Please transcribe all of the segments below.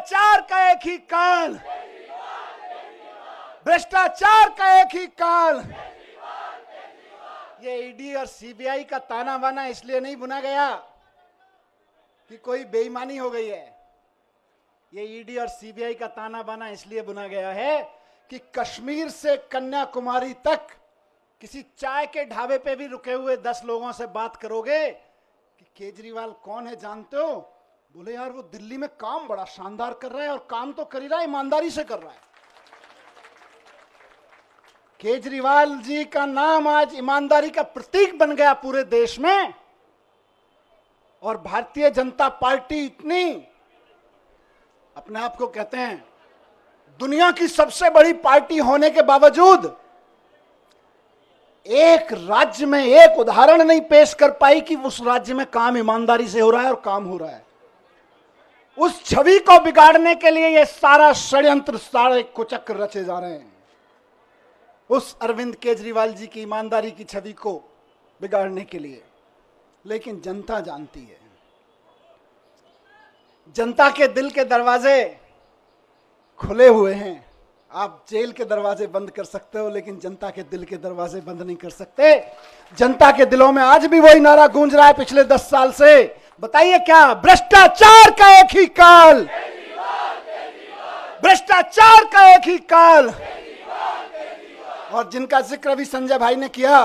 भ्रष्टाचार का एक ही काल, भ्रष्टाचार का एक ही काल। ये ईडी और सीबीआई का ताना बाना इसलिए नहीं बुना गया कि कोई बेईमानी हो गई है। ये ईडी और सीबीआई का ताना बाना इसलिए बुना गया है कि कश्मीर से कन्याकुमारी तक किसी चाय के ढाबे पे भी रुके हुए 10 लोगों से बात करोगे कि केजरीवाल कौन है जानते हो, बोले यार वो दिल्ली में काम बड़ा शानदार कर रहा है, और काम तो कर ही रहा है, ईमानदारी से कर रहा है। केजरीवाल जी का नाम आज ईमानदारी का प्रतीक बन गया पूरे देश में। और भारतीय जनता पार्टी इतनी अपने आप को कहते हैं दुनिया की सबसे बड़ी पार्टी होने के बावजूद एक राज्य में एक उदाहरण नहीं पेश कर पाई कि उस राज्य में काम ईमानदारी से हो रहा है और काम हो रहा है। उस छवि को बिगाड़ने के लिए ये सारा षड्यंत्र, सारे कुचक्र रचे जा रहे हैं, उस अरविंद केजरीवाल जी की ईमानदारी की छवि को बिगाड़ने के लिए। लेकिन जनता जानती है, जनता के दिल के दरवाजे खुले हुए हैं। आप जेल के दरवाजे बंद कर सकते हो, लेकिन जनता के दिल के दरवाजे बंद नहीं कर सकते। जनता के दिलों में आज भी वही नारा गूंज रहा है पिछले 10 साल से। बताइए क्या? भ्रष्टाचार का एक ही काल, भ्रष्टाचार का एक ही काल। और जिनका जिक्र अभी संजय भाई ने किया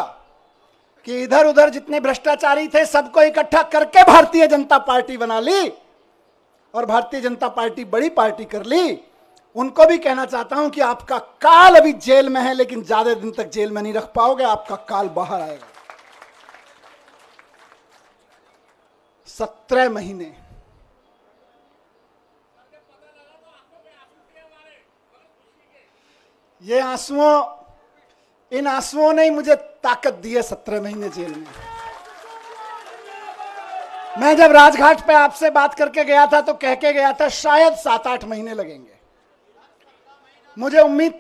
कि इधर उधर जितने भ्रष्टाचारी थे सबको इकट्ठा करके भारतीय जनता पार्टी बना ली और भारतीय जनता पार्टी बड़ी पार्टी कर ली, उनको भी कहना चाहता हूं कि आपका काल अभी जेल में है, लेकिन ज्यादा दिन तक जेल में नहीं रख पाओगे, आपका काल बाहर आएगा। 17 महीने ये आंसुओं, इन आंसुओं ने ही मुझे ताकत दी है 17 महीने जेल में। मैं जब राजघाट पे आपसे बात करके गया था तो कह के गया था शायद 7-8 महीने लगेंगे। मुझे उम्मीद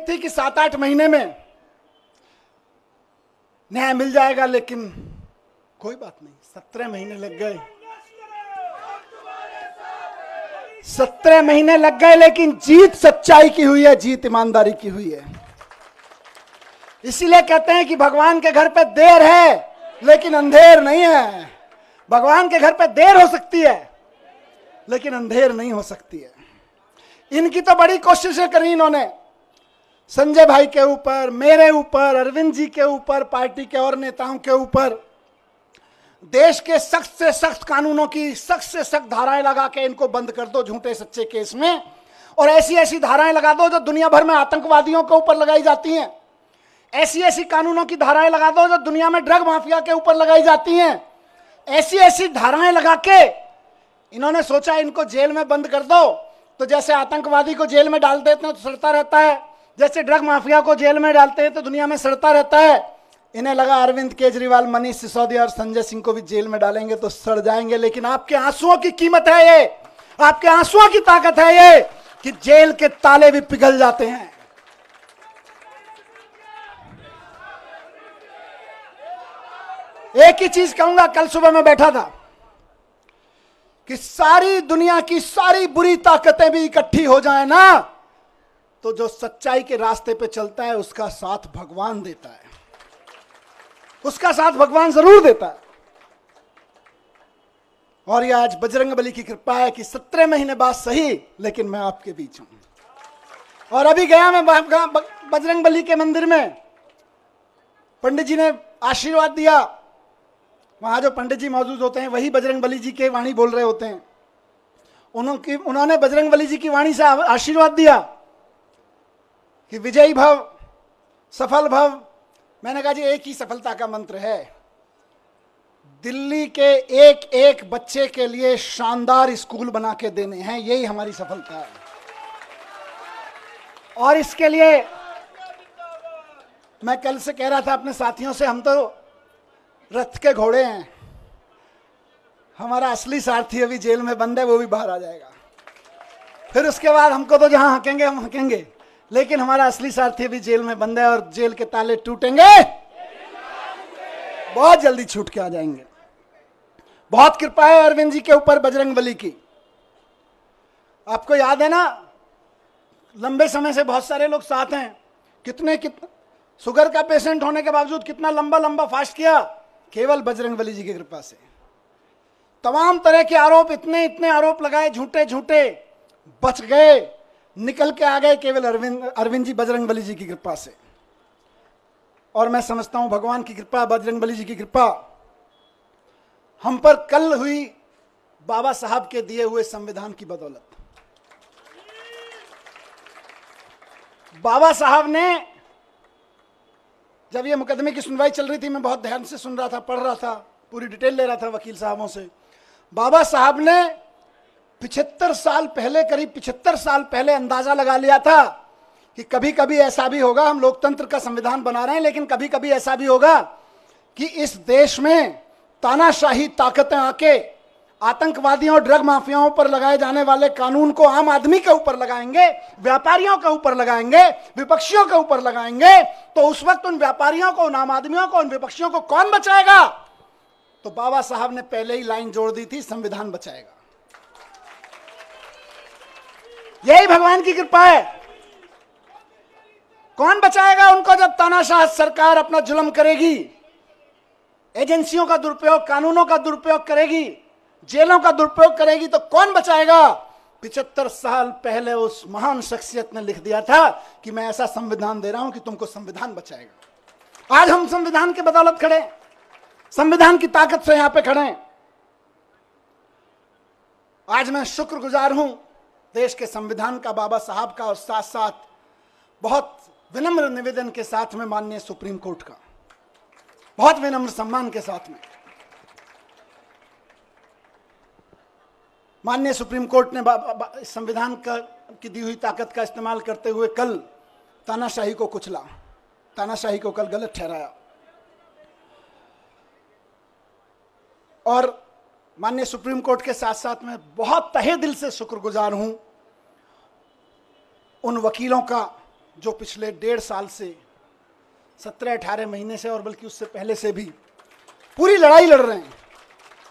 थी कि 7-8 महीने में न्याय मिल जाएगा, लेकिन कोई बात नहीं, 17 महीने लग गए। 17 महीने लग गए, लेकिन जीत सच्चाई की हुई है, जीत ईमानदारी की हुई है। इसीलिए कहते हैं कि भगवान के घर पे देर है लेकिन अंधेर नहीं है। भगवान के घर पे देर हो सकती है लेकिन अंधेर नहीं हो सकती है। इनकी तो बड़ी कोशिशें करी इन्होंने, संजय भाई के ऊपर, मेरे ऊपर, अरविंद जी के ऊपर, पार्टी के और नेताओं के ऊपर। देश के सख्त से सख्त कानूनों की सख्त से सख्त धाराएं लगा के इनको बंद कर दो झूठे सच्चे केस में, और ऐसी ऐसी धाराएं लगा दो जो दुनिया भर में आतंकवादियों के ऊपर लगाई जाती हैं। ऐसी ऐसी कानूनों की धाराएं लगा दो जो दुनिया में ड्रग माफिया के ऊपर लगाई जाती हैं। ऐसी ऐसी धाराएं लगा के इन्होंने सोचा इनको जेल में बंद कर दो, तो जैसे आतंकवादी को जेल में डाल देते हैं तो सड़ता रहता है, जैसे ड्रग माफिया को जेल में डालते हैं तो दुनिया में सड़ता रहता है। इन्हें लगा अरविंद केजरीवाल, मनीष सिसोदिया और संजय सिंह को भी जेल में डालेंगे तो सड़ जाएंगे। लेकिन आपके आंसुओं की कीमत है ये, आपके आंसुओं की ताकत है ये कि जेल के ताले भी पिघल जाते हैं। एक ही चीज कहूंगा, कल सुबह मैं बैठा था कि सारी दुनिया की सारी बुरी ताकतें भी इकट्ठी हो जाए ना, तो जो सच्चाई के रास्ते पे चलता है उसका साथ भगवान देता है, उसका साथ भगवान जरूर देता है। और ये आज बजरंगबली की कृपा है कि 17 महीने बाद सही, लेकिन मैं आपके बीच हूं। और अभी गया मैं बजरंगबली के मंदिर में, पंडित जी ने आशीर्वाद दिया। वहां जो पंडित जी मौजूद होते हैं वही बजरंगबली जी के वाणी बोल रहे होते हैं। उन्होंने बजरंगबली जी की वाणी से आशीर्वाद दिया कि विजयी भव, सफल भव। मैंने कहा जी एक ही सफलता का मंत्र है, दिल्ली के एक एक बच्चे के लिए शानदार स्कूल बना के देने हैं, यही हमारी सफलता है। और इसके लिए मैं कल से कह रहा था अपने साथियों से, हम तो रथ के घोड़े हैं, हमारा असली सारथी अभी जेल में बंद है, वो भी बाहर आ जाएगा। फिर उसके बाद हमको तो जहां हकेंगे हम हकेंगे, लेकिन हमारा असली सारथी अभी जेल में बंद है और जेल के ताले टूटेंगे, बहुत जल्दी छूट के आ जाएंगे, बहुत कृपा है अरविंद जी के ऊपर बजरंगबली की। आपको याद है ना, लंबे समय से बहुत सारे लोग साथ हैं, कितने शुगर का पेशेंट होने के बावजूद कितना लंबा लंबा फास्ट किया, केवल बजरंगबली जी की कृपा से। तमाम तरह के आरोप, इतने इतने आरोप लगाए झूठे झूठे, बच गए, निकल के आ गए केवल अरविंद जी बजरंगबली जी की कृपा से। और मैं समझता हूं भगवान की कृपा, बजरंगबली जी की कृपा हम पर कल हुई बाबा साहब के दिए हुए संविधान की बदौलत। बाबा साहब ने, जब ये मुकदमे की सुनवाई चल रही थी, मैं बहुत ध्यान से सुन रहा था, पढ़ रहा था, पूरी डिटेल ले रहा था वकील साहबों से। बाबा साहब ने 75 साल पहले, करीब 75 साल पहले अंदाजा लगा लिया था कि कभी कभी ऐसा भी होगा, हम लोकतंत्र का संविधान बना रहे हैं, लेकिन कभी कभी ऐसा भी होगा कि इस देश में तानाशाही ताकतें आके आतंकवादियों और ड्रग माफियाओं पर लगाए जाने वाले कानून को आम आदमी के ऊपर लगाएंगे, व्यापारियों के ऊपर लगाएंगे, विपक्षियों के ऊपर लगाएंगे। तो उस वक्त उन व्यापारियों को, उन आम आदमियों को, उन विपक्षियों को कौन बचाएगा? तो बाबा साहब ने पहले ही लाइन जोड़ दी थी, संविधान बचाएगा। यही भगवान की कृपा है। कौन बचाएगा उनको जब तानाशाह सरकार अपना जुल्म करेगी, एजेंसियों का दुरुपयोग, कानूनों का दुरुपयोग करेगी, जेलों का दुरुपयोग करेगी, तो कौन बचाएगा? 75 साल पहले उस महान शख्सियत ने लिख दिया था कि मैं ऐसा संविधान दे रहा हूं कि तुमको संविधान बचाएगा। आज हम संविधान के बदौलत खड़े, संविधान की ताकत से यहां पे खड़े हैं। आज मैं शुक्रगुजार हूं देश के संविधान का, बाबा साहब का, और साथ साथ बहुत विनम्र निवेदन के साथ में माननीय सुप्रीम कोर्ट का, बहुत विनम्र सम्मान के साथ में माननीय सुप्रीम कोर्ट ने संविधान की दी हुई ताकत का इस्तेमाल करते हुए कल तानाशाही को कुचला, तानाशाही को कल गलत ठहराया। और माननीय सुप्रीम कोर्ट के साथ साथ मैं बहुत तहे दिल से शुक्रगुजार हूं उन वकीलों का जो पिछले 1.5 साल से, 17-18 महीने से, और बल्कि उससे पहले से भी पूरी लड़ाई लड़ रहे हैं।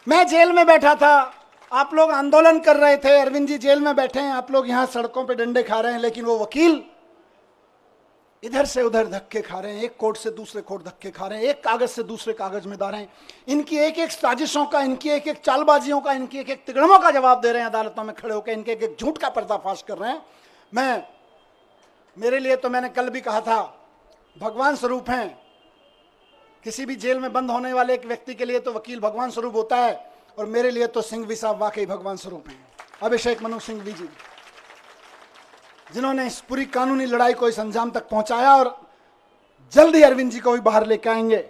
मैं जेल में बैठा था, आप लोग आंदोलन कर रहे थे, अरविंद जी जेल में बैठे हैं, आप लोग यहां सड़कों पे डंडे खा रहे हैं, लेकिन वो वकील इधर से उधर धक्के खा रहे हैं, एक कोर्ट से दूसरे कोर्ट धक्के खा रहे हैं, एक कागज से दूसरे कागज में दार हैं। इनकी एक एक साजिशों का, इनकी एक एक चालबाजियों का, इनकी एक एक तिगड़मों का जवाब दे रहे हैं अदालतों में खड़े होकर, इनके एक एक झूठ का पर्दाफाश कर रहे हैं। मेरे लिए तो मैंने कल भी कहा था, भगवान स्वरूप हैं। किसी भी जेल में बंद होने वाले एक व्यक्ति के लिए तो वकील भगवान स्वरूप होता है, और मेरे लिए तो सिंघवी साहब वाकई भगवान स्वरूप हैं। अभिषेक मनु सिंघवी जी, जिन्होंने इस पूरी कानूनी लड़ाई को इस अंजाम तक पहुंचाया, और जल्द ही अरविंद जी को भी बाहर लेकर आएंगे।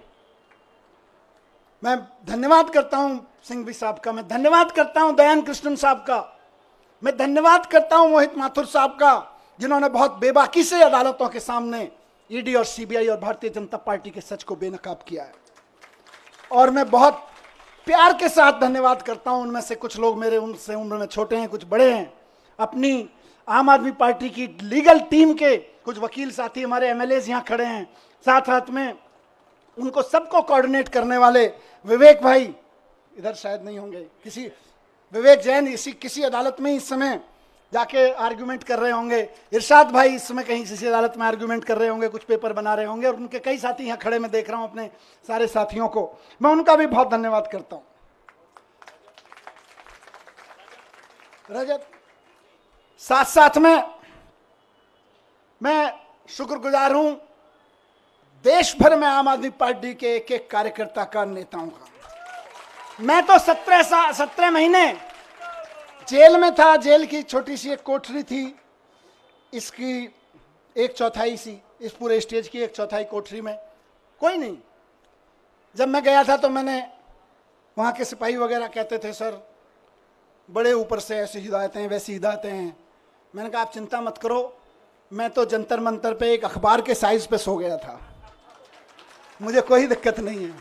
मैं धन्यवाद करता हूं सिंघवी साहब का, मैं धन्यवाद करता हूं दयान कृष्णन साहब का, मैं धन्यवाद करता हूं मोहित माथुर साहब का, जिन्होंने बहुत बेबाकी से अदालतों के सामने ईडी और सीबीआई और भारतीय जनता पार्टी के सच को बेनकाब किया है। और मैं बहुत प्यार के साथ धन्यवाद करता हूं, उनमें से कुछ लोग मेरे उनसे उम्र में छोटे हैं, कुछ बड़े हैं, अपनी आम आदमी पार्टी की लीगल टीम के कुछ वकील साथी, हमारे एमएलएज यहाँ खड़े हैं, साथ साथ में उनको सबको कोऑर्डिनेट करने वाले विवेक भाई, इधर शायद नहीं होंगे, किसी विवेक जैन किसी अदालत में इस समय जाके आर्ग्यूमेंट कर रहे होंगे, इरशाद भाई इस समय कहीं किसी अदालत में आर्ग्यूमेंट कर रहे होंगे, कुछ पेपर बना रहे होंगे, और उनके कई साथी यहाँ खड़े मैं देख रहा हूँ, अपने सारे साथियों को मैं उनका भी बहुत धन्यवाद करता हूँ। रजत, साथ साथ में मैं शुक्रगुजार हूं देश भर में आम आदमी पार्टी के एक एक कार्यकर्ता का, नेताओं का। मैं तो 17 महीने जेल में था, जेल की छोटी सी एक कोठरी थी, इसकी 1/4 सी, इस पूरे स्टेज की 1/4 कोठरी में कोई नहीं। जब मैं गया था तो मैंने, वहाँ के सिपाही वगैरह कहते थे सर बड़े ऊपर से ऐसी हिदायतें वैसी हिदायतें हैं। मैंने कहा आप चिंता मत करो, मैं तो जंतर मंतर पे एक अखबार के साइज पे सो गया था, मुझे कोई दिक्कत नहीं है।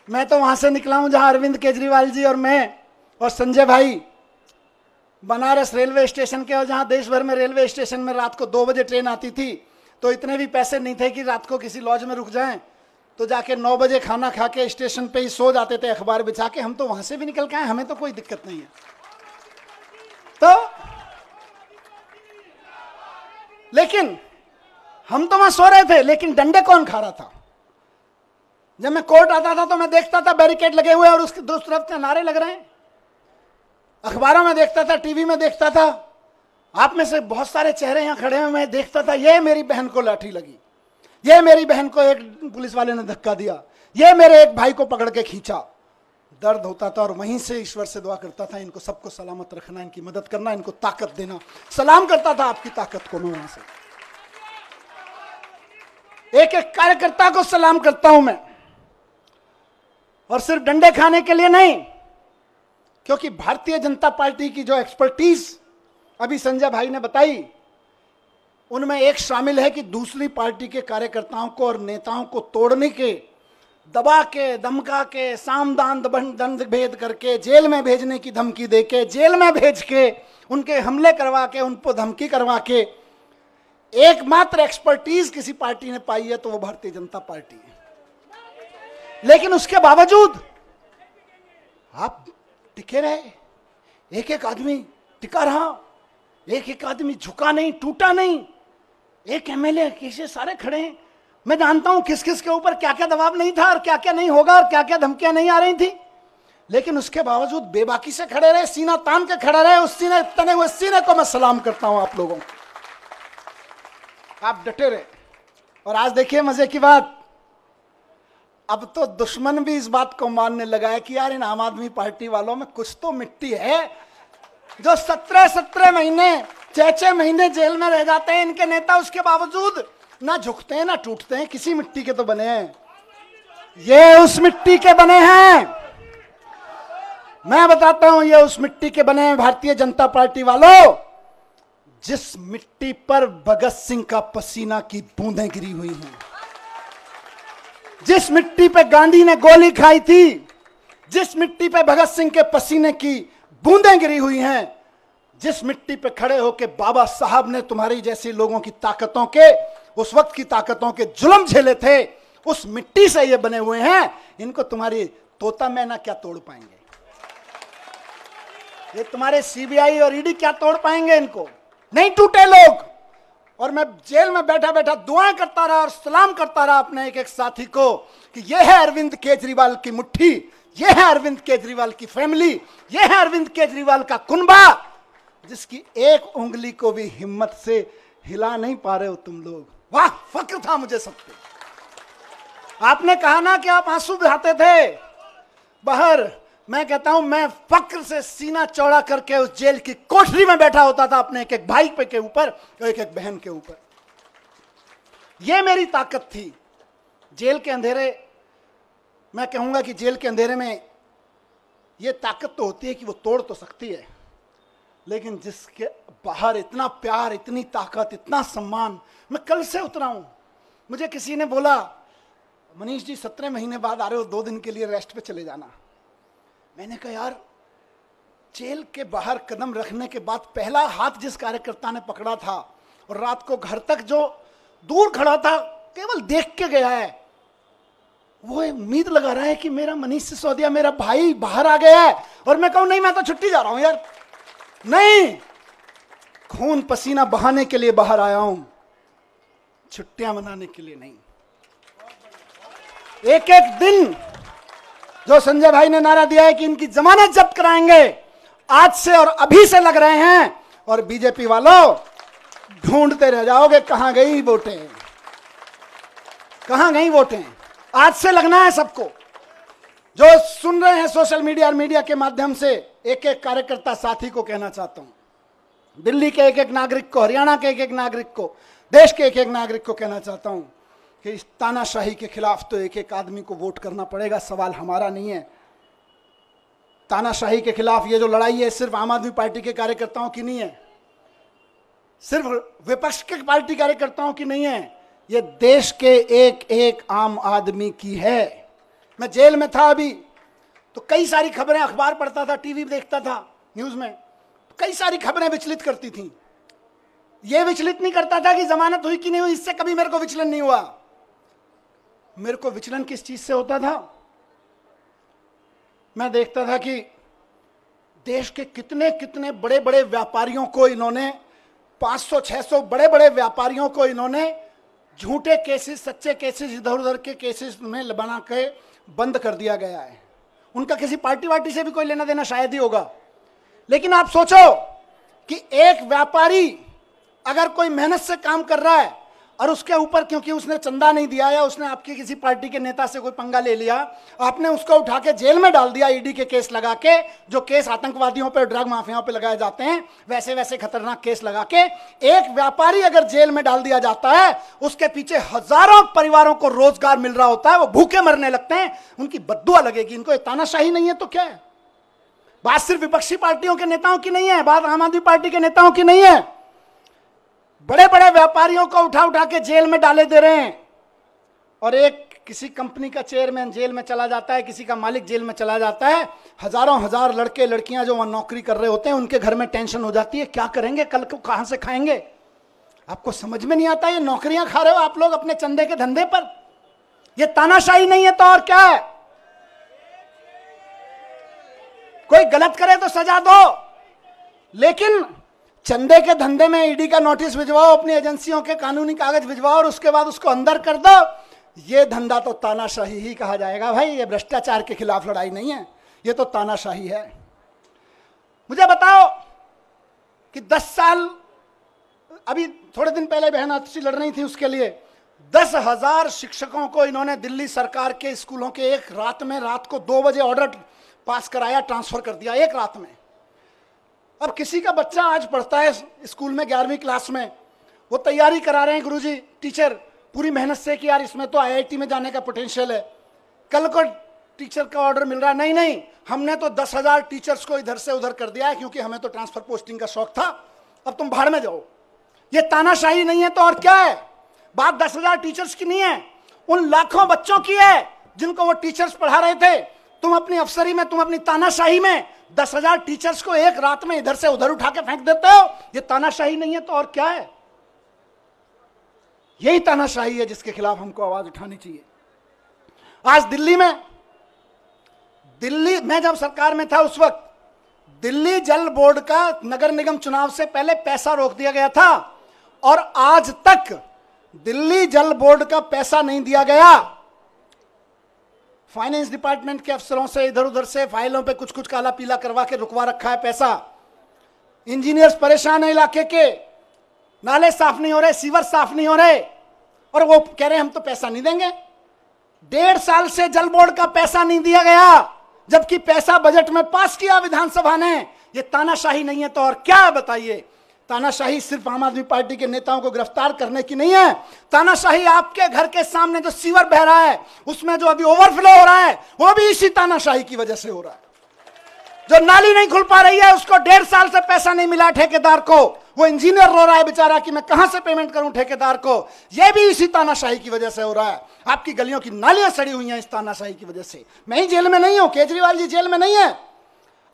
मैं तो वहाँ से निकला हूँ जहाँ अरविंद केजरीवाल जी और मैं और संजय भाई बनारस रेलवे स्टेशन के, और जहाँ देश भर में रेलवे स्टेशन में रात को 2 बजे ट्रेन आती थी, तो इतने भी पैसे नहीं थे कि रात को किसी लॉज में रुक जाएं। तो जाके 9 बजे खाना खा के स्टेशन पे ही सो जाते थे अखबार बिछा के। हम तो वहां से भी निकल के आए, हमें तो कोई दिक्कत नहीं है। तो लेकिन हम तो वहां सो रहे थे, लेकिन डंडे कौन खा रहा था? जब मैं कोर्ट आता था तो मैं देखता था बैरिकेड लगे हुए और उसकी दूसरी तरफ से नारे लग रहे हैं। अखबारों में देखता था, टीवी में देखता था, आप में से बहुत सारे चेहरे यहां खड़े हैं, मैं देखता था ये मेरी बहन को लाठी लगी, ये मेरी बहन को एक पुलिस वाले ने धक्का दिया, ये मेरे एक भाई को पकड़ के खींचा। दर्द होता था और वहीं से ईश्वर से दुआ करता था, इनको सबको सलामत रखना, इनकी मदद करना, इनको ताकत देना। सलाम करता था आपकी ताकत को मैं वहां से। एक एक कार्यकर्ता को सलाम करता हूं मैं, और सिर्फ डंडे खाने के लिए नहीं, क्योंकि भारतीय जनता पार्टी की जो एक्सपर्टीज अभी संजय भाई ने बताई, उनमें एक शामिल है कि दूसरी पार्टी के कार्यकर्ताओं को और नेताओं को तोड़ने के, दबा के, धमका के, सामदान दंड भेद करके, जेल में भेजने की धमकी देके, जेल में भेज के, उनके हमले करवा के, उनको धमकी करवा के एकमात्र एक्सपर्टीज किसी पार्टी ने पाई है तो वो भारतीय जनता पार्टी है। लेकिन उसके बावजूद आप टिके रहे, एक एक आदमी टिका रहा, एक एक आदमी झुका नहीं, टूटा नहीं। एक एमएलए कैसे सारे खड़े हैं, मैं जानता हूं किस किस के ऊपर क्या क्या दबाव नहीं था और क्या क्या नहीं होगा और क्या क्या धमकियां नहीं आ रही थी, लेकिन उसके बावजूद बेबाकी से खड़े रहे, सीना तान के खड़े रहे। उस सीने, तने हुए सीने को मैं सलाम करता हूं आप लोगों को, आप डटे रहे। और आज देखिए मजे की बात, अब तो दुश्मन भी इस बात को मानने लगा है कि यार इन आम आदमी पार्टी वालों में कुछ तो मिट्टी है, जो 17 महीने 6 महीने जेल में रह जाते हैं इनके नेता, उसके बावजूद ना झुकते हैं ना टूटते हैं, किसी मिट्टी के तो बने हैं। ये उस मिट्टी के बने हैं, मैं बताता हूं, ये उस मिट्टी के बने हैं भारतीय जनता पार्टी वालों, जिस मिट्टी पर भगत सिंह का पसीना की बूंदें गिरी हुई हैं, जिस मिट्टी पे गांधी ने गोली खाई थी, जिस मिट्टी पे भगत सिंह के पसीने की बूंदें गिरी हुई हैं, जिस मिट्टी पे खड़े होके बाबा साहब ने तुम्हारी जैसी लोगों की ताकतों के, उस वक्त की ताकतों के जुल्म झेले थे, उस मिट्टी से ये बने हुए हैं। इनको तुम्हारी तोता मैना क्या तोड़ पाएंगे, ये तुम्हारे सीबीआई और ईडी क्या तोड़ पाएंगे, इनको नहीं टूटे लोग। और मैं जेल में बैठा बैठा दुआएं करता रहा और सलाम करता रहा अपने एक एक साथी को कि यह है अरविंद केजरीवाल की मुट्ठी, यह है अरविंद केजरीवाल की फैमिली, यह है अरविंद केजरीवाल का कुनबा, जिसकी एक उंगली को भी हिम्मत से हिला नहीं पा रहे हो तुम लोग। वाह, फक्र था मुझे सब पे। आपने कहा ना कि आप आंसू बहाते थे बाहर, मैं कहता हूं मैं फक्र से सीना चौड़ा करके उस जेल की कोठरी में बैठा होता था अपने एक एक भाई पे के ऊपर, एक एक बहन के ऊपर। यह मेरी ताकत थी। जेल के अंधेरे, मैं कहूंगा कि जेल के अंधेरे में यह ताकत तो होती है कि वो तोड़ तो सकती है, लेकिन जिसके बाहर इतना प्यार, इतनी ताकत, इतना सम्मान। मैं कल से उतरा हूं, मुझे किसी ने बोला मनीष जी 17 महीने बाद आ रहे हो, 2 दिन के लिए रेस्ट पे चले जाना। मैंने कहा यार, जेल के बाहर कदम रखने के बाद पहला हाथ जिस कार्यकर्ता ने पकड़ा था और रात को घर तक जो दूर खड़ा था केवल देख के गया है, वो उम्मीद लगा रहा है कि मेरा मनीष सिसोदिया, मेरा भाई बाहर आ गया है। और मैं कहूं नहीं, मैं तो छुट्टी जा रहा हूं यार, नहीं, खून पसीना बहाने के लिए बाहर आया हूं, छुट्टियां मनाने के लिए नहीं। एक एक दिन जो संजय भाई ने नारा दिया है कि इनकी जमानत जब्त कराएंगे, आज से और अभी से लग रहे हैं। और बीजेपी वालों, ढूंढते रह जाओगे कहां गई वोटें, कहां गई वोटें। आज से लगना है सबको। जो सुन रहे हैं सोशल मीडिया और मीडिया के माध्यम से, एक एक कार्यकर्ता साथी को कहना चाहता हूं, दिल्ली के एक एक नागरिक को, हरियाणा के एक एक नागरिक को, देश के एक एक नागरिक को कहना चाहता हूं कि इस तानाशाही के खिलाफ तो एक एक आदमी को वोट करना पड़ेगा। सवाल हमारा नहीं है। तानाशाही के खिलाफ ये जो लड़ाई है सिर्फ आम आदमी पार्टी के कार्यकर्ताओं की नहीं है, सिर्फ विपक्ष के पार्टी कार्यकर्ताओं की नहीं है, ये देश के एक एक आम आदमी की है। मैं जेल में था अभी, तो कई सारी खबरें, अखबार पढ़ता था, टीवी देखता था, न्यूज में तो कई सारी खबरें विचलित करती थी। ये विचलित नहीं करता था कि जमानत हुई कि नहीं हुई, इससे कभी मेरे को विचलन नहीं हुआ। मेरे को विचलन किस चीज से होता था? मैं देखता था कि देश के कितने कितने बड़े बड़े व्यापारियों को इन्होंने 500-600 बड़े बड़े व्यापारियों को इन्होंने झूठे केसेस, सच्चे केसेस, इधर उधर के केसेस में बना के बंद कर दिया गया है। उनका किसी पार्टी वार्टी से भी कोई लेना देना शायद ही होगा। लेकिन आप सोचो कि एक व्यापारी अगर कोई मेहनत से काम कर रहा है और उसके ऊपर क्योंकि उसने चंदा नहीं दिया या उसने आपकी किसी पार्टी के नेता से कोई पंगा ले लिया, आपने उसको उठा के जेल में डाल दिया ईडी के केस लगा के, जो केस आतंकवादियों पे, ड्रग माफियाओं पे लगाए जाते हैं, वैसे वैसे खतरनाक केस लगा के एक व्यापारी अगर जेल में डाल दिया जाता है, उसके पीछे हजारों परिवारों को रोजगार मिल रहा होता है, वो भूखे मरने लगते हैं, उनकी बद्दुआ लगेगी। इनको ये तानाशाही नहीं है तो क्या है? बात सिर्फ विपक्षी पार्टियों के नेताओं की नहीं है, बात आम आदमी पार्टी के नेताओं की नहीं है। बड़े बड़े व्यापारियों को उठा उठा के जेल में डाले दे रहे हैं। और एक किसी कंपनी का चेयरमैन जेल में चला जाता है, किसी का मालिक जेल में चला जाता है, हजारों हजार लड़के लड़कियां जो वहां नौकरी कर रहे होते हैं, उनके घर में टेंशन हो जाती है, क्या करेंगे, कल को कहां से खाएंगे? आपको समझ में नहीं आता, ये नौकरियां खा रहे हो आप लोग अपने चंदे के धंधे पर। ये तानाशाही नहीं है तो और क्या है? कोई गलत करे तो सजा दो, लेकिन चंदे के धंधे में ईडी का नोटिस भिजवाओ, अपनी एजेंसियों के कानूनी कागज भिजवाओ और उसके बाद उसको अंदर कर दो, ये धंधा तो तानाशाही ही कहा जाएगा भाई। ये भ्रष्टाचार के खिलाफ लड़ाई नहीं है, ये तो तानाशाही है। मुझे बताओ कि 10 साल, अभी थोड़े दिन पहले बहन आतिशी लड़ रही थी उसके लिए, 10,000 शिक्षकों को इन्होंने दिल्ली सरकार के स्कूलों के एक रात में, रात को 2 बजे ऑर्डर पास कराया, ट्रांसफर कर दिया एक रात में। अब किसी का बच्चा आज पढ़ता है स्कूल में 11वीं क्लास में, वो तैयारी करा रहे हैं गुरुजी टीचर पूरी मेहनत से कि यार इसमें तो आईआईटी में जाने का पोटेंशियल है। कल को टीचर का ऑर्डर मिल रहा है, नहीं नहीं हमने तो 10,000 टीचर्स को इधर से उधर कर दिया है क्योंकि हमें तो ट्रांसफर पोस्टिंग का शौक था, अब तुम भाड़ में जाओ। ये तानाशाही नहीं है तो और क्या है? बात 10,000 टीचर्स की नहीं है, उन लाखों बच्चों की है जिनको वो टीचर्स पढ़ा रहे थे। तुम अपनी अफसरी में, तुम अपनी तानाशाही में 10,000 टीचर्स को एक रात में इधर से उधर उठा के फेंक देते हो। ये तानाशाही नहीं है तो और क्या है? यही तानाशाही है जिसके खिलाफ हमको आवाज उठानी चाहिए। आज दिल्ली में जब सरकार में था उस वक्त दिल्ली जल बोर्ड का नगर निगम चुनाव से पहले पैसा रोक दिया गया था और आज तक दिल्ली जल बोर्ड का पैसा नहीं दिया गया। फाइनेंस डिपार्टमेंट के अफसरों से इधर उधर से फाइलों पे कुछ कुछ काला पीला करवा के रुकवा रखा है पैसा। इंजीनियर्स परेशान है इलाके के, नाले साफ नहीं हो रहे, सीवर साफ नहीं हो रहे और वो कह रहे हैं हम तो पैसा नहीं देंगे। 1.5 साल से जल बोर्ड का पैसा नहीं दिया गया, जबकि पैसा बजट में पास किया विधानसभा ने। ये तानाशाही नहीं है तो और क्या है बताइए? तानाशाही सिर्फ आम आदमी पार्टी के नेताओं को गिरफ्तार करने की नहीं है। तानाशाही आपके घर के सामने जो सीवर बह रहा है, उसमें जो अभी ओवरफ्लो हो रहा है, वो भी इसी तानाशाही की वजह से हो रहा है। जो नाली नहीं खुल पा रही है, उसको 1.5 साल से पैसा नहीं मिला ठेकेदार को, वो इंजीनियर रो रहा है बेचारा कि मैं कहां से पेमेंट करूं ठेकेदार को। यह भी इसी तानाशाही की वजह से हो रहा है। आपकी गलियों की नालियां सड़ी हुई हैं इस तानाशाही की वजह से। मैं ही जेल में नहीं हूं, केजरीवाल जी जेल में नहीं है,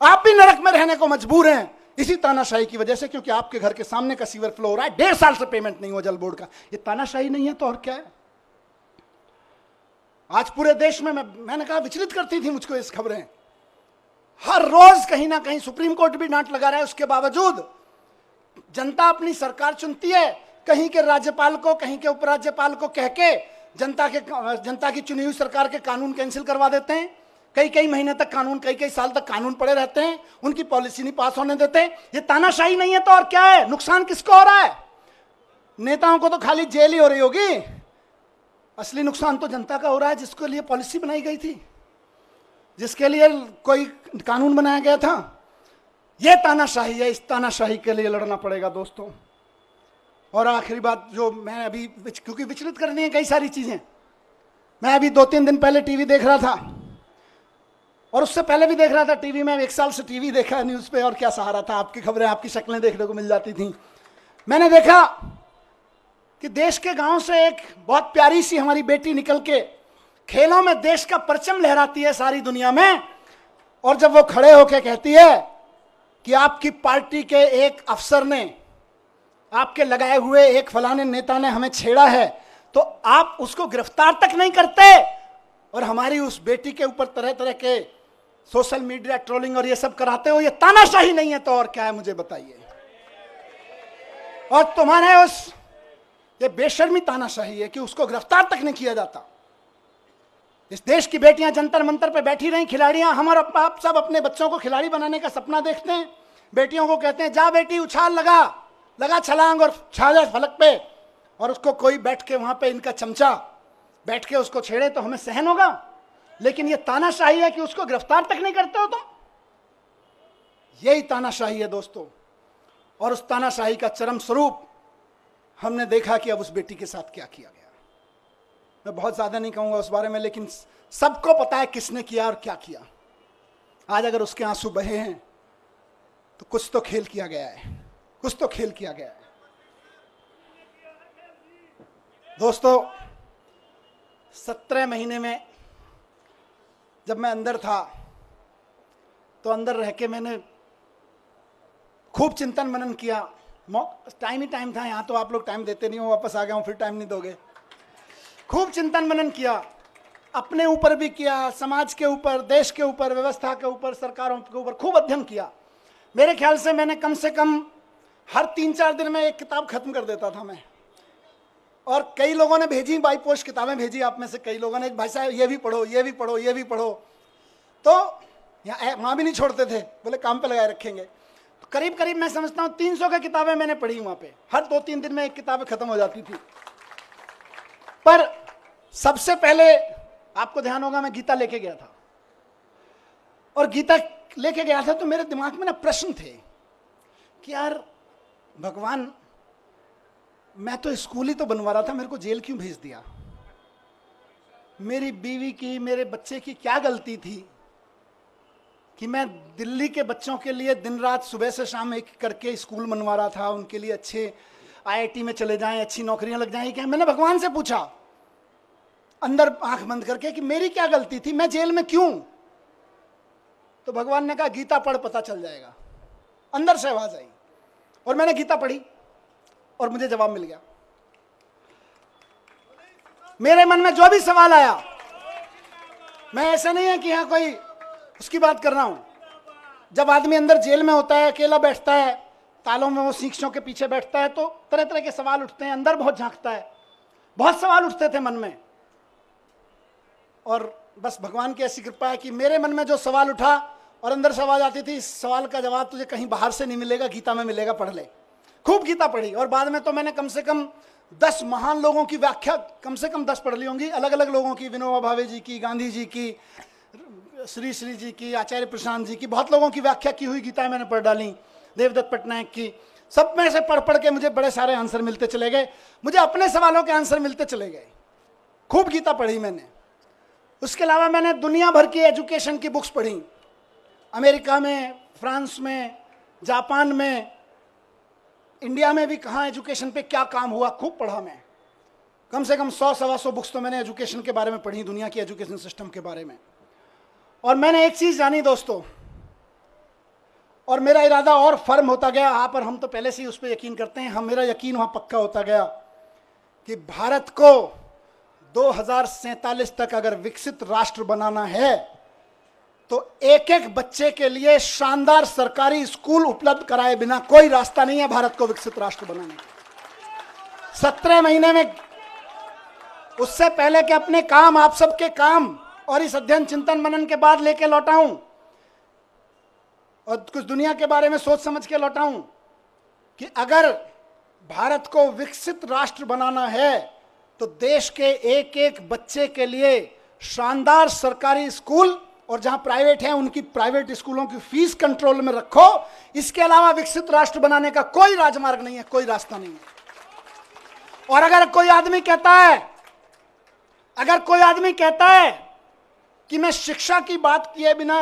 आप भी नरक में रहने को मजबूर हैं इसी तानाशाही की वजह से, क्योंकि आपके घर के सामने का सीवर फ्लो हो रहा है, 1.5 साल से पेमेंट नहीं हुआ जल बोर्ड का। ये तानाशाही नहीं है तो और क्या है? आज पूरे देश में मैंने कहा विचलित करती थी मुझको इस खबरें। हर रोज कहीं ना कहीं सुप्रीम कोर्ट भी डांट लगा रहा है, उसके बावजूद जनता अपनी सरकार चुनती है। कहीं के राज्यपाल को, कहीं के उपराज्यपाल को कह के जनता की चुनी हुई सरकार के कानून कैंसिल करवा देते हैं। कई महीने तक कानून, कई साल तक कानून पड़े रहते हैं, उनकी पॉलिसी नहीं पास होने देते। ये तानाशाही नहीं है तो और क्या है? नुकसान किसको हो रहा है? नेताओं को तो खाली जेल ही हो रही होगी, असली नुकसान तो जनता का हो रहा है, जिसके लिए पॉलिसी बनाई गई थी, जिसके लिए कोई कानून बनाया गया था। यह तानाशाही है, इस तानाशाही के लिए लड़ना पड़ेगा दोस्तों। और आखिरी बात जो मैं अभी, क्योंकि विचलित करनी है कई सारी चीजें, मैं अभी 2-3 दिन पहले टीवी देख रहा था और उससे पहले भी देख रहा था टीवी में। 1 साल से टीवी देखा है, न्यूज पे, और क्या सहारा था, आपकी खबरें, आपकी शक्लें देखने को मिल जाती थी। मैंने देखा कि देश के गांव से एक बहुत प्यारी सी हमारी बेटी निकल के खेलों में देश का परचम लहराती है सारी दुनिया में, और जब वो खड़े होकर कहती है कि आपकी पार्टी के एक अफसर ने, आपके लगाए हुए एक फलाने नेता ने हमें छेड़ा है, तो आप उसको गिरफ्तार तक नहीं करते और हमारी उस बेटी के ऊपर तरह तरह के सोशल मीडिया ट्रोलिंग और ये सब कराते हो। ये तानाशाही नहीं है तो और क्या है, मुझे बताइए। और तुम्हारे उस ये बेशर्मी तानाशाही है कि उसको गिरफ्तार तक नहीं किया जाता। इस देश की बेटियां जंतर मंतर पे बैठी रही, खिलाड़ियां, हम और आप सब अपने बच्चों को खिलाड़ी बनाने का सपना देखते हैं। बेटियों को कहते हैं जा बेटी उछाल लगा छलांग और छा जा फलक पे, और उसको कोई बैठ के वहां पे इनका चमचा बैठ के उसको छेड़े तो हमें सहन होगा। लेकिन ये तानाशाही है कि उसको गिरफ्तार तक नहीं करते हो तुम। यही तानाशाही है दोस्तों। और उस तानाशाही का चरम स्वरूप हमने देखा कि अब उस बेटी के साथ क्या किया गया। मैं बहुत ज्यादा नहीं कहूंगा उस बारे में, लेकिन सबको पता है किसने किया और क्या किया। आज अगर उसके आंसू बहे हैं तो कुछ तो खेल किया गया है, कुछ तो खेल किया गया है। दोस्तों 17 महीने में जब मैं अंदर था तो अंदर रह के मैंने खूब चिंतन मनन किया। टाइम ही टाइम था, यहाँ तो आप लोग टाइम देते नहीं हो, वापस आ गया हूँ फिर टाइम नहीं दोगे। खूब चिंतन मनन किया, अपने ऊपर भी किया, समाज के ऊपर, देश के ऊपर, व्यवस्था के ऊपर, सरकारों के ऊपर खूब अध्ययन किया। मेरे ख्याल से मैंने कम से कम हर 3-4 दिन में एक किताब खत्म कर देता था मैं। और कई लोगों ने भेजी, बाई पोस्ट किताबें भेजी आप में से कई लोगों ने, भाई साहब ये भी पढ़ो, ये भी पढ़ो, ये भी पढ़ो। तो यहाँ वहाँ भी नहीं छोड़ते थे, बोले काम पे लगाए रखेंगे। तो करीब करीब मैं समझता हूँ 300 की किताबें मैंने पढ़ी वहाँ पे। हर 2-3 दिन में एक किताब खत्म हो जाती थी। पर सबसे पहले आपको ध्यान होगा मैं गीता लेके गया था। और गीता लेके गया था तो मेरे दिमाग में ना प्रश्न थे कि यार भगवान, मैं तो स्कूल ही तो बनवा रहा था, मेरे को जेल क्यों भेज दिया? मेरी बीवी की, मेरे बच्चे की क्या गलती थी कि मैं दिल्ली के बच्चों के लिए दिन रात सुबह से शाम एक करके स्कूल बनवा रहा था, उनके लिए अच्छे आईआईटी में चले जाएं, अच्छी नौकरियां लग जाएं। क्या मैंने भगवान से पूछा अंदर आंख बंद करके कि मेरी क्या गलती थी, मैं जेल में क्यों? तो भगवान ने कहा गीता पढ़, पता चल जाएगा। अंदर से आवाज आई और मैंने गीता पढ़ी और मुझे जवाब मिल गया। मेरे मन में जो भी सवाल आया, मैं ऐसा नहीं है कि यहां कोई उसकी बात कर रहा हूं। जब आदमी अंदर जेल में होता है, अकेला बैठता है, तालों में वो शीशों के पीछे बैठता है, तो तरह तरह के सवाल उठते हैं, अंदर बहुत झांकता है। बहुत सवाल उठते थे मन में, और बस भगवान की ऐसी कृपा है कि मेरे मन में जो सवाल उठा और अंदर से आवाज आती थी, इस सवाल का जवाब तुझे कहीं बाहर से नहीं मिलेगा, गीता में मिलेगा, पढ़ ले। खूब गीता पढ़ी। और बाद में तो मैंने कम से कम 10 महान लोगों की व्याख्या कम से कम 10 पढ़ ली होंगी, अलग अलग लोगों की, विनोबा भावे जी की, गांधी जी की, श्री श्री जी की, आचार्य प्रशांत जी की, बहुत लोगों की व्याख्या की हुई गीता मैंने पढ़ डाली, देवदत्त पटनायक की। सब में से पढ़ पढ़ के मुझे बड़े सारे आंसर मिलते चले गए, मुझे अपने सवालों के आंसर मिलते चले गए। खूब गीता पढ़ी मैंने। उसके अलावा मैंने दुनिया भर की एजुकेशन की बुक्स पढ़ी, अमेरिका में, फ्रांस में, जापान में, इंडिया में भी कहाँ एजुकेशन पे क्या काम हुआ, खूब पढ़ा मैं। कम से कम 100-125 बुक्स तो मैंने एजुकेशन के बारे में पढ़ी, दुनिया की एजुकेशन सिस्टम के बारे में। और मैंने एक चीज जानी दोस्तों, और मेरा इरादा और फर्म होता गया, आप और हम तो पहले से ही उस पर यकीन करते हैं, हम, मेरा यकीन वहां पक्का होता गया कि भारत को 2047 तक अगर विकसित राष्ट्र बनाना है तो एक एक बच्चे के लिए शानदार सरकारी स्कूल उपलब्ध कराए बिना कोई रास्ता नहीं है भारत को विकसित राष्ट्र बनाने का। 17 महीने में, उससे पहले कि अपने काम, आप सबके काम और इस अध्ययन चिंतन मनन के बाद लेके लौटा हूं और कुछ दुनिया के बारे में सोच समझ के लौटा हूं कि अगर भारत को विकसित राष्ट्र बनाना है तो देश के एक एक बच्चे के लिए शानदार सरकारी स्कूल, और जहां प्राइवेट है उनकी प्राइवेट स्कूलों की फीस कंट्रोल में रखो। इसके अलावा विकसित राष्ट्र बनाने का कोई राजमार्ग नहीं है, कोई रास्ता नहीं है। और अगर कोई आदमी कहता है कि मैं शिक्षा की बात किए बिना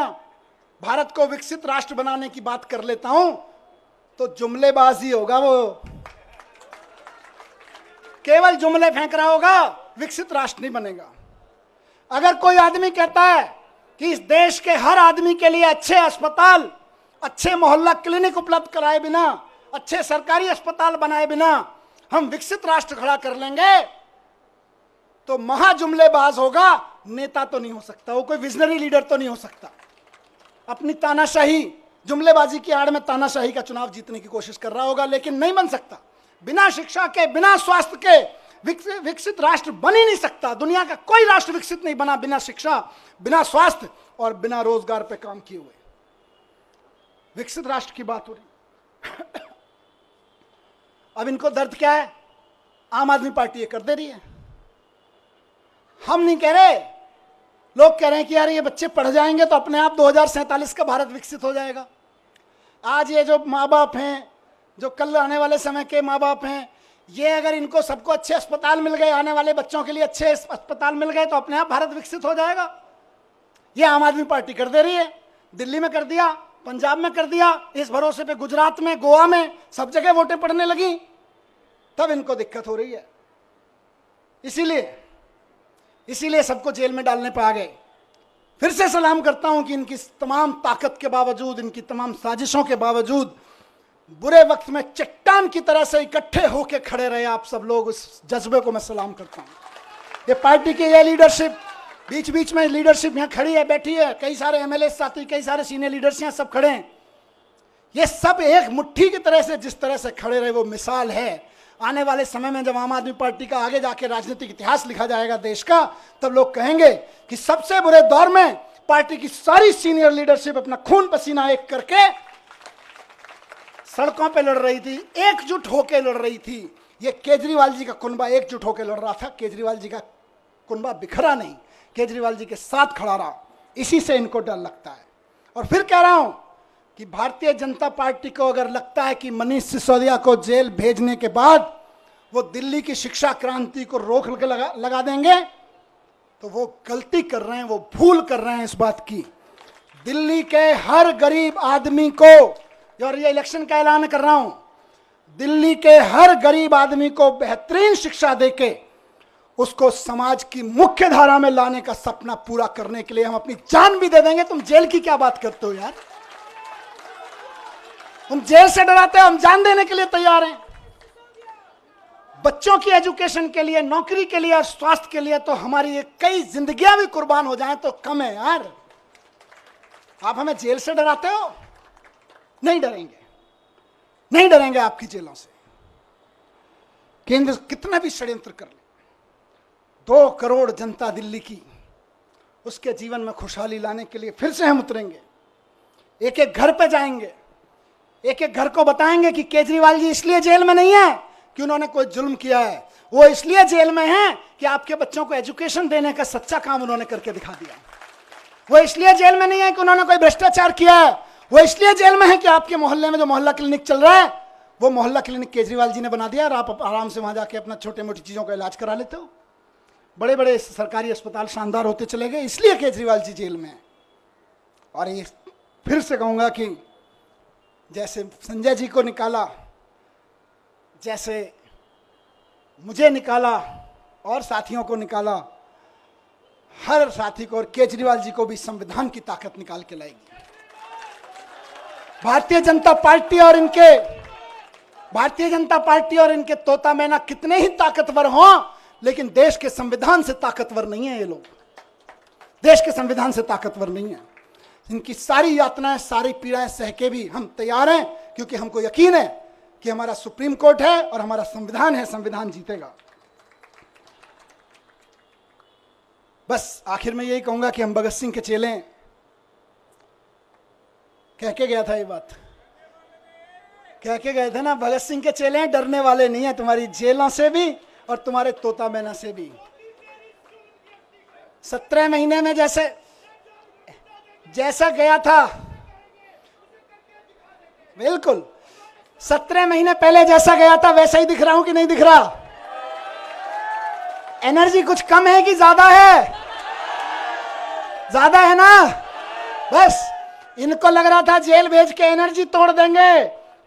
भारत को विकसित राष्ट्र बनाने की बात कर लेता हूं, तो जुमलेबाजी होगा, वो केवल जुमले फेंक रहा होगा, विकसित राष्ट्र नहीं बनेगा। अगर कोई आदमी कहता है कि इस देश के हर आदमी के लिए अच्छे अस्पताल, अच्छे मोहल्ला क्लिनिक उपलब्ध कराए बिना, अच्छे सरकारी अस्पताल बनाए बिना हम विकसित राष्ट्र खड़ा कर लेंगे, तो महाजुमलेबाज होगा, नेता तो नहीं हो सकता, वो कोई विजनरी लीडर तो नहीं हो सकता। अपनी तानाशाही, जुमलेबाजी की आड़ में तानाशाही का चुनाव जीतने की कोशिश कर रहा होगा, लेकिन नहीं बन सकता। बिना शिक्षा के, बिना स्वास्थ्य के विकसित राष्ट्र बन ही नहीं सकता। दुनिया का कोई राष्ट्र विकसित नहीं बना बिना शिक्षा, बिना स्वास्थ्य और बिना रोजगार पे काम किए हुए। विकसित राष्ट्र की बात हो रही। अब इनको दर्द क्या है? आम आदमी पार्टी ये कर दे रही है। हम नहीं कह रहे, लोग कह रहे हैं कि यार ये बच्चे पढ़ जाएंगे तो अपने आप 2047 का भारत विकसित हो जाएगा। आज ये जो माँ बाप हैं, जो कल आने वाले समय के माँ बाप हैं, ये अगर इनको सबको अच्छे अस्पताल मिल गए, आने वाले बच्चों के लिए अच्छे अस्पताल मिल गए तो अपने आप भारत विकसित हो जाएगा। ये आम आदमी पार्टी कर दे रही है। दिल्ली में कर दिया, पंजाब में कर दिया, इस भरोसे पे गुजरात में, गोवा में, सब जगह वोटें पड़ने लगी, तब इनको दिक्कत हो रही है। इसीलिए सबको जेल में डालने पर आ गए। फिर से सलाम करता हूं कि इनकी तमाम ताकत के बावजूद, इनकी तमाम साजिशों के बावजूद, बुरे वक्त में चट्टान की तरह से इकट्ठे होकर खड़े रहे आप सब लोग, उस जज्बे को मैं सलाम करता हूं। ये पार्टी की ये लीडरशिप, बीच बीच में लीडरशिप यहाँ खड़ी है, बैठी है, कई सारे एमएलए साथी, कई सारे सीनियर लीडर्स यहाँ सब खड़े हैं। ये सब एक मुट्ठी की तरह से जिस तरह से खड़े रहे वो मिसाल है। आने वाले समय में जब आम आदमी पार्टी का आगे जाके राजनीतिक इतिहास लिखा जाएगा देश का, तब लोग कहेंगे कि सबसे बुरे दौर में पार्टी की सारी सीनियर लीडरशिप अपना खून पसीना एक करके सड़कों पे लड़ रही थी, एकजुट होकर लड़ रही थी। ये केजरीवाल जी का कुनबा एकजुट होकर लड़ रहा था। केजरीवाल जी का कुनबा बिखरा नहीं, केजरीवाल जी के साथ खड़ा रहा। इसी से इनको डर लगता है। और फिर कह रहा हूं कि भारतीय जनता पार्टी को अगर लगता है कि मनीष सिसोदिया को जेल भेजने के बाद वो दिल्ली की शिक्षा क्रांति को रोक लगा देंगे, तो वो गलती कर रहे हैं, वो भूल कर रहे हैं इस बात की। दिल्ली के हर गरीब आदमी को, और ये इलेक्शन का ऐलान कर रहा हूं, दिल्ली के हर गरीब आदमी को बेहतरीन शिक्षा देके उसको समाज की मुख्य धारा में लाने का सपना पूरा करने के लिए हम अपनी जान भी दे देंगे। तुम जेल की क्या बात करते हो यार? तुम जेल से डराते हो, हम जान देने के लिए तैयार हैं। बच्चों की एजुकेशन के लिए, नौकरी के लिए और स्वास्थ्य के लिए तो हमारी कई जिंदगियां भी कुर्बान हो जाएं तो कम है यार। आप हमें जेल से डराते हो? नहीं डरेंगे, नहीं डरेंगे आपकी जेलों से। केंद्र कितना भी षड्यंत्र कर ले, 2 करोड़ जनता दिल्ली की, उसके जीवन में खुशहाली लाने के लिए फिर से हम उतरेंगे। एक एक घर पे जाएंगे, एक एक घर को बताएंगे कि केजरीवाल जी इसलिए जेल में नहीं है कि उन्होंने कोई जुल्म किया है, वो इसलिए जेल में है कि आपके बच्चों को एजुकेशन देने का सच्चा काम उन्होंने करके दिखा दिया। वो इसलिए जेल में नहीं है कि उन्होंने कोई भ्रष्टाचार किया है, वो इसलिए जेल में है कि आपके मोहल्ले में जो मोहल्ला क्लिनिक चल रहा है, वो मोहल्ला क्लिनिक केजरीवाल जी ने बना दिया और आप आराम से वहां जाके अपना छोटे मोटी चीजों का इलाज करा लेते हो। बड़े बड़े सरकारी अस्पताल शानदार होते चले गए, इसलिए केजरीवाल जी जेल में है। और ये फिर से कहूंगा कि जैसे संजय जी को निकाला, जैसे मुझे निकाला और साथियों को निकाला, हर साथी को और केजरीवाल जी को भी संविधान की ताकत निकाल के लाएगी। भारतीय जनता पार्टी और इनके तोता मैना कितने ही ताकतवर हों, लेकिन देश के संविधान से ताकतवर नहीं है। ये लोग देश के संविधान से ताकतवर नहीं है। इनकी सारी यातनाएं, सारी पीड़ाएं सह के भी हम तैयार हैं, क्योंकि हमको यकीन है कि हमारा सुप्रीम कोर्ट है और हमारा संविधान है, संविधान जीतेगा। बस आखिर में यही कहूंगा कि हम भगत सिंह के चेले हैं। कह के गया था ये बात, कह के गए थे ना, भगत सिंह के चेले हैं, डरने वाले नहीं है तुम्हारी जेलों से भी और तुम्हारे तोता मैना से भी। 17 महीने में जैसा गया था, बिल्कुल 17 महीने पहले जैसा गया था वैसा ही दिख रहा हूं कि नहीं दिख रहा? एनर्जी कुछ कम है कि ज्यादा है? ज्यादा है ना? बस इनको लग रहा था जेल भेज के एनर्जी तोड़ देंगे,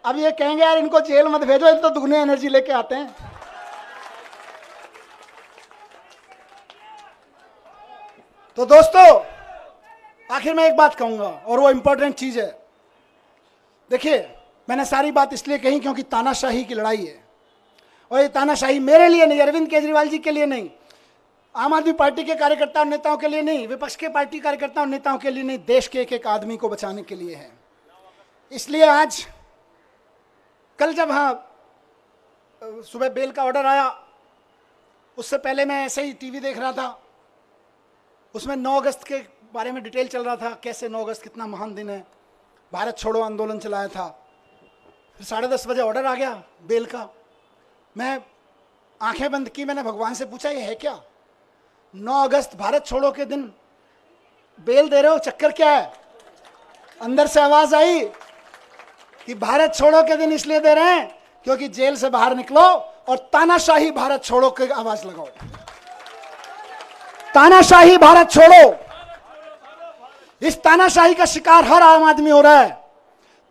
अब ये कहेंगे यार इनको जेल मत भेजो, ये तो दुगनी एनर्जी लेके आते हैं। तो दोस्तों आखिर में एक बात कहूंगा और वो इंपॉर्टेंट चीज है। देखिए, मैंने सारी बात इसलिए कही क्योंकि तानाशाही की लड़ाई है, और ये तानाशाही मेरे लिए नहीं, अरविंद केजरीवाल जी के लिए नहीं, आम आदमी पार्टी के कार्यकर्ताओं नेताओं के लिए नहीं, विपक्ष के पार्टी कार्यकर्ताओं नेताओं के लिए नहीं, देश के एक एक आदमी को बचाने के लिए है। इसलिए आज कल जब सुबह बेल का ऑर्डर आया, उससे पहले मैं ऐसे ही टीवी देख रहा था, उसमें 9 अगस्त के बारे में डिटेल चल रहा था, कैसे 9 अगस्त कितना महान दिन है, भारत छोड़ो आंदोलन चलाया था। फिर 10:30 बजे ऑर्डर आ गया बेल का। मैं आंखें बंद की, मैंने भगवान से पूछा ये है क्या? 9 अगस्त भारत छोड़ो के दिन बेल दे रहे हो, चक्कर क्या है? अंदर से आवाज आई कि भारत छोड़ो के दिन इसलिए दे रहे हैं क्योंकि जेल से बाहर निकलो और तानाशाही भारत छोड़ो की आवाज लगाओ। तानाशाही भारत छोड़ो। इस तानाशाही का शिकार हर आम आदमी हो रहा है।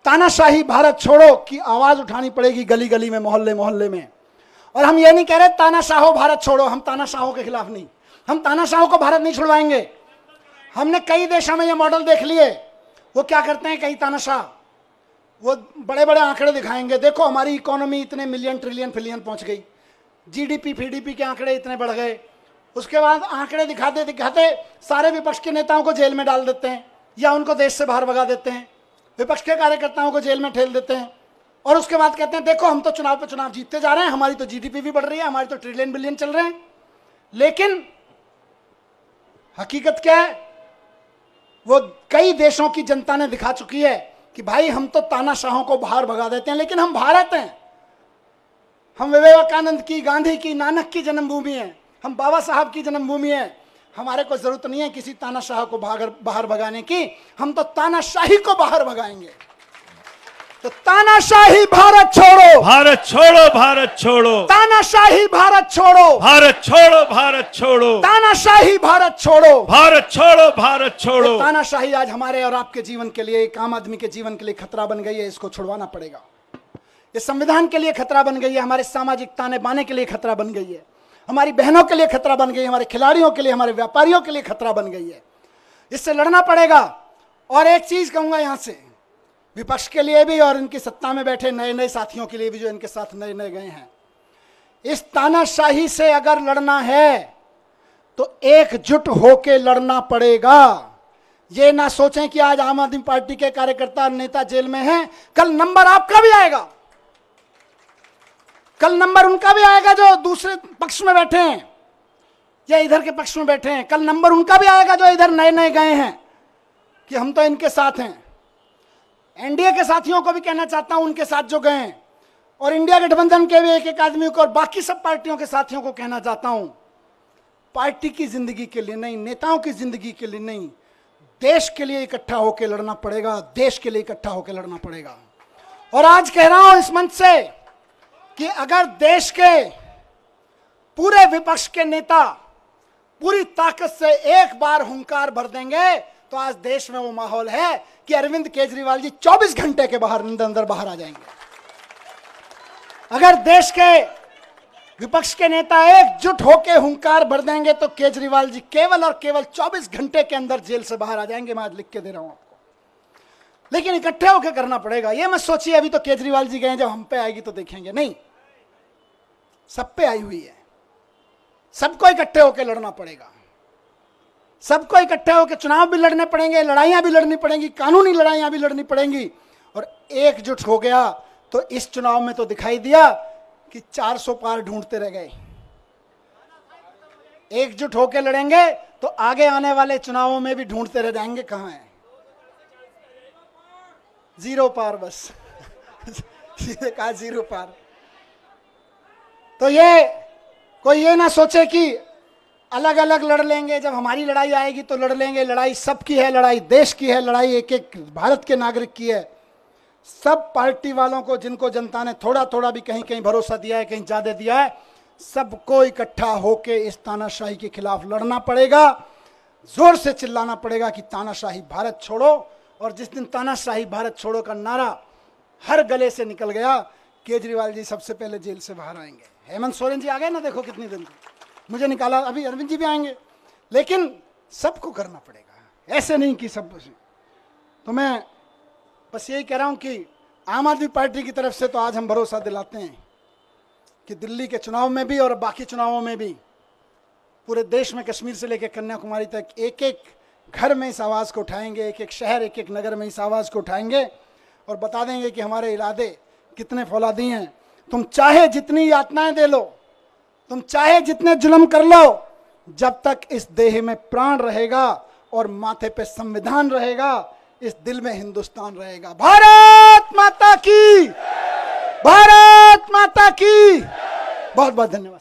तानाशाही भारत छोड़ो की आवाज उठानी पड़ेगी गली गली में, मोहल्ले मोहल्ले में। और हम ये नहीं कह रहे तानाशाहो भारत छोड़ो, हम तानाशाहों के खिलाफ नहीं, हम तानाशाहों को भारत नहीं छुड़वाएंगे। हमने कई देशों में ये मॉडल देख लिए। वो क्या करते हैं कई तानाशाह, वो बड़े बड़े आंकड़े दिखाएंगे, देखो हमारी इकोनॉमी इतने मिलियन ट्रिलियन फिलियन पहुंच गई, जीडीपी फीडीपी के आंकड़े इतने बढ़ गए। उसके बाद आंकड़े दिखाते दिखाते सारे विपक्ष के नेताओं को जेल में डाल देते हैं या उनको देश से बाहर भगा देते हैं, विपक्ष के कार्यकर्ताओं को जेल में ठेल देते हैं। और उसके बाद कहते हैं देखो हम तो चुनाव पे चुनाव जीतते जा रहे हैं, हमारी तो जीडीपी भी बढ़ रही है, हमारी तो ट्रिलियन बिलियन चल रहे हैं। लेकिन हकीकत क्या है? वो कई देशों की जनता ने दिखा चुकी है कि भाई हम तो तानाशाहों को बाहर भगा देते हैं, लेकिन हम भारत हैं, हम विवेकानंद की, गांधी की, नानक की जन्मभूमि है, हम बाबा साहब की जन्मभूमि है। हमारे को जरूरत नहीं है किसी तानाशाह को बाहर भगाने की, हम तो तानाशाही को बाहर भगाएंगे। तो तानाशाही भारत छोड़ो, भारत छोड़ो, भारत छोड़ो, तानाशाही भारत छोड़ो, भारत छोड़ो, भारत छोड़ो, तानाशाही भारत छोड़ो, भारत छोड़ो, भारत छोड़ो। तानाशाही आज हमारे और आपके जीवन के लिए, एक आम आदमी के जीवन के लिए खतरा बन गई है, इसको छुड़वाना पड़ेगा। ये संविधान के लिए खतरा बन गई है, हमारे सामाजिक ताने बाने के लिए खतरा बन गई है, हमारी बहनों के लिए खतरा बन गई है, हमारे खिलाड़ियों के लिए, हमारे व्यापारियों के लिए खतरा बन गई है। इससे लड़ना पड़ेगा। और एक चीज कहूंगा यहां से, विपक्ष के लिए भी और इनकी सत्ता में बैठे नए नए साथियों के लिए भी जो इनके साथ नए नए गए हैं, इस तानाशाही से अगर लड़ना है तो एकजुट होके लड़ना पड़ेगा। ये ना सोचें कि आज आम आदमी पार्टी के कार्यकर्ता नेता जेल में हैं, कल नंबर आपका भी आएगा, कल नंबर उनका भी आएगा जो दूसरे पक्ष में बैठे हैं या इधर के पक्ष में बैठे हैं, कल नंबर उनका भी आएगा जो इधर नए नए गए हैं कि हम तो इनके साथ हैं। एनडीए के साथियों को भी कहना चाहता हूं, उनके साथ जो गए हैं, और इंडिया गठबंधन के भी एक एक आदमी को और बाकी सब पार्टियों के साथियों को कहना चाहता हूं, पार्टी की जिंदगी के लिए नहीं, नेताओं की जिंदगी के लिए नहीं, देश के लिए इकट्ठा होकर लड़ना पड़ेगा, देश के लिए इकट्ठा होकर लड़ना पड़ेगा। और आज कह रहा हूं इस मंच से कि अगर देश के पूरे विपक्ष के नेता पूरी ताकत से एक बार हुंकार भर देंगे तो आज देश में वो माहौल है कि अरविंद केजरीवाल जी 24 घंटे के अंदर बाहर आ जाएंगे। अगर देश के विपक्ष के नेता एकजुट होकर हुंकार भर देंगे तो केजरीवाल जी केवल और केवल 24 घंटे के अंदर जेल से बाहर आ जाएंगे। मैं आज लिख के दे रहा हूं आपको, लेकिन इकट्ठे होकर करना पड़ेगा। ये मत सोचिए अभी तो केजरीवाल जी गए, जब हम पे आएगी तो देखेंगे, नहीं, सब पे आई हुई है। सबको इकट्ठे होकर लड़ना पड़ेगा, सबको इकट्ठे होकर चुनाव भी लड़ने पड़ेंगे, लड़ाइयां भी लड़नी पड़ेंगी, कानूनी लड़ाइयां भी लड़नी पड़ेंगी। और एकजुट हो गया तो इस चुनाव में तो दिखाई दिया कि 400 पार ढूंढते रह गए। एकजुट होकर लड़ेंगे तो आगे आने वाले चुनावों में भी ढूंढते रह जाएंगे कहां है, 0 पार, बस सीधे कहा 0 पार। तो ये कोई ये ना सोचे कि अलग अलग लड़ लेंगे, जब हमारी लड़ाई आएगी तो लड़ लेंगे। लड़ाई सबकी है, लड़ाई देश की है, लड़ाई एक एक भारत के नागरिक की है। सब पार्टी वालों को, जिनको जनता ने थोड़ा थोड़ा भी कहीं कहीं भरोसा दिया है, कहीं ज्यादा दिया है, सबको इकट्ठा होके इस तानाशाही के खिलाफ लड़ना पड़ेगा, जोर से चिल्लाना पड़ेगा कि तानाशाही भारत छोड़ो। और जिस दिन तानाशाही भारत छोड़ो का नारा हर गले से निकल गया, केजरीवाल जी सबसे पहले जेल से बाहर आएंगे। हेमंत सोरेन जी आ गए ना, देखो कितनी दिन मुझे निकाला, अभी अरविंद जी भी आएंगे। लेकिन सबको करना पड़ेगा, ऐसे नहीं कि सब। तो मैं बस यही कह रहा हूं कि आम आदमी पार्टी की तरफ से तो आज हम भरोसा दिलाते हैं कि दिल्ली के चुनाव में भी और बाकी चुनावों में भी पूरे देश में कश्मीर से लेकर कन्याकुमारी तक एक एक घर में इस आवाज़ को उठाएंगे, एक एक शहर, एक एक नगर में इस आवाज़ को उठाएंगे और बता देंगे कि हमारे इरादे कितने फौलादी हैं। तुम चाहे जितनी यातनाएं दे लो, तुम चाहे जितने जुल्म कर लो, जब तक इस देह में प्राण रहेगा और माथे पे संविधान रहेगा, इस दिल में हिंदुस्तान रहेगा। भारत माता की, भारत माता की। बहुत बहुत धन्यवाद।